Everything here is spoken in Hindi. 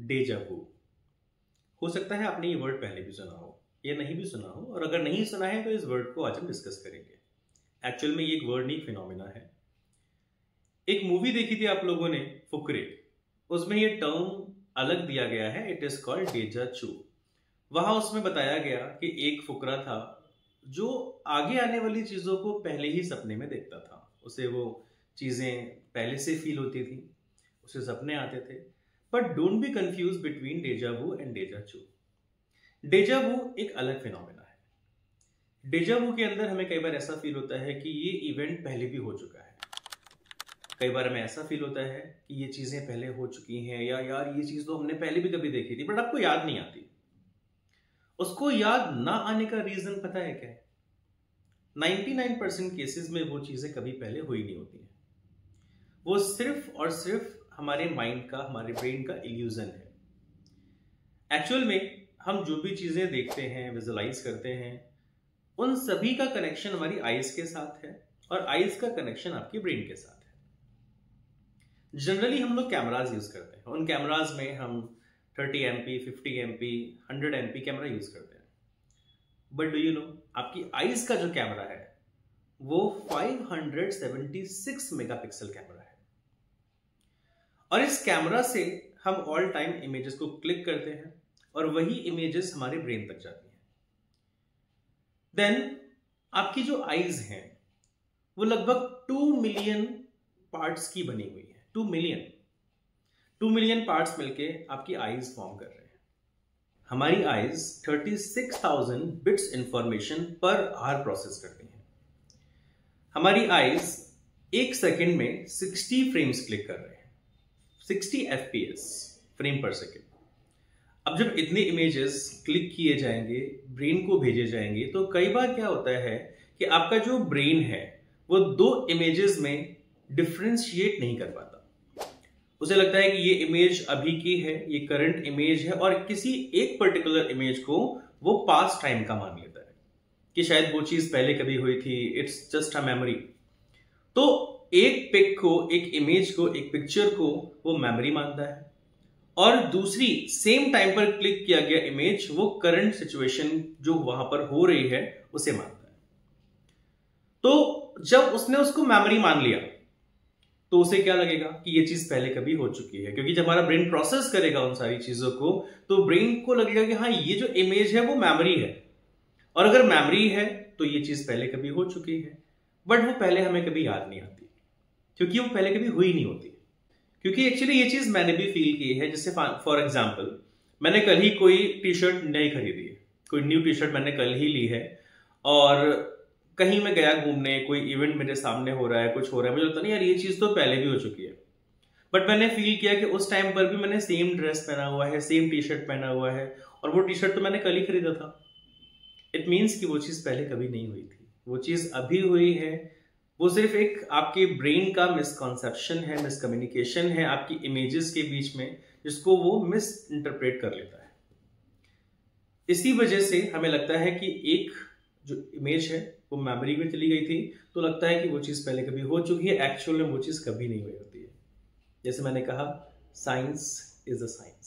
डेजा वू। हो सकता है आपने ये वर्ड पहले भी सुना हो या नहीं भी सुना हो, और अगर नहीं सुना है तो इस वर्ड को आज हम डिस्कस करेंगे। एक्चुअल में ये एक वर्ड नहीं, फिनोमिना है। एक मूवी देखी थी आप लोगों ने, फुकरे, उसमें ये टर्म अलग दिया गया है, इट इज कॉल्ड डेजा चू। वहां उसमें बताया गया कि एक फुकरा था जो आगे आने वाली चीजों को पहले ही सपने में देखता था। उसे वो चीजें पहले से फील होती थी, उसे सपने आते थे। But don't be confuse between deja vu and deja चू। डेजा वू एक अलग फिनोमेना है। डेजा वू के अंदर हमें कई बार ऐसा फील होता है कि ये इवेंट पहले भी हो चुका है। कई बार हमें ऐसा फील होता है कि ये चीजें पहले हो चुकी हैं, या यार ये चीज तो हमने पहले भी कभी देखी थी बट आपको याद नहीं आती। उसको याद ना आने का रीजन पता है क्या है? 99% केसेस में वो चीजें कभी पहले हुई नहीं होती हैं। वो सिर्फ और सिर्फ हमारे माइंड का, हमारे ब्रेन का इल्यूजन है। एक्चुअल में हम जो भी चीजें देखते हैं, विजुअलाइज करते हैं, उन सभी का कनेक्शन हमारी आईज के साथ है और आईज का कनेक्शन आपकी ब्रेन के साथ है। जनरली हम लोग कैमराज यूज करते हैं। उन कैमराज में हम 30 MP, 50 MP, 100 MP camera use करते हैं। बट डू यू नो, आपकी आईज का जो कैमरा है वो 576 मेगापिक्सल कैमरा है। और इस कैमरा से हम ऑल टाइम इमेजेस को क्लिक करते हैं और वही इमेजेस हमारे ब्रेन तक जाती हैं। देन आपकी जो आईज हैं वो लगभग 2 मिलियन पार्ट्स की बनी हुई है। 2 मिलियन पार्ट्स मिलके आपकी आईज फॉर्म कर रहे हैं। हमारी eyes 36,000 bits information per hour process करती हैं। हमारी आईज एक सेकंड में 60 फ्रेम्स क्लिक कर रहे हैं, 60 FPS, फ्रेम पर सेकंड। अब जब इतने इमेजेस क्लिक किए जाएंगे, ब्रेन को भेजे जाएंगे, तो कई बार क्या होता है कि आपका जो ब्रेन है वो 2 इमेजेस में डिफ्रेंशिएट नहीं कर पाता। उसे लगता है कि ये इमेज अभी की है, ये करंट इमेज है, और किसी एक पर्टिकुलर इमेज को वो पास्ट टाइम का मान लेता है कि शायद वो चीज पहले कभी हुई थी, इट्स जस्ट अ मेमोरी। तो एक पिक को, एक इमेज को, एक पिक्चर को वो मेमोरी मानता है, और दूसरी सेम टाइम पर क्लिक किया गया इमेज वो करंट सिचुएशन जो वहां पर हो रही है उसे मानता है। तो जब उसने उसको मेमोरी मान लिया तो उसे क्या लगेगा कि ये चीज पहले कभी हो चुकी है, क्योंकि जब हमारा ब्रेन प्रोसेस करेगा उन सारी चीजों को तो ब्रेन को लगेगा कि हाँ, ये जो इमेज है वो मेमोरी है, और अगर मेमोरी है तो ये चीज पहले कभी हो चुकी है। बट वो पहले हमें कभी याद नहीं आती क्योंकि वो पहले कभी हुई नहीं होती। क्योंकि एक्चुअली ये चीज मैंने भी फील की है। जैसे फॉर एग्जाम्पल, मैंने कल ही कोई टी शर्ट नहीं खरीदी है, कोई न्यू टी शर्ट मैंने कल ही ली है, और कहीं मैं गया घूमने, कोई इवेंट मेरे सामने हो रहा है, कुछ हो रहा है, मुझे लगता नहीं यार ये चीज तो पहले भी हो चुकी है। बट मैंने फील किया कि उस टाइम पर भी मैंने सेम ड्रेस पहना हुआ है, सेम टी शर्ट पहना हुआ है, और वो टी शर्ट तो मैंने कल ही खरीदा था। इट मीन्स कि वो चीज पहले कभी नहीं हुई थी, वो चीज अभी हुई है। वो सिर्फ एक आपके ब्रेन का मिसकॉन्सेप्शन है, मिसकम्युनिकेशन है आपकी इमेजेस के बीच में, जिसको वो मिस इंटरप्रेट कर लेता है। इसी वजह से हमें लगता है कि एक जो इमेज है वो मेमोरी में चली गई थी, तो लगता है कि वो चीज पहले कभी हो चुकी है। एक्चुअल में वो चीज कभी नहीं हुई होती है। जैसे मैंने कहा, साइंस इज अ साइंस।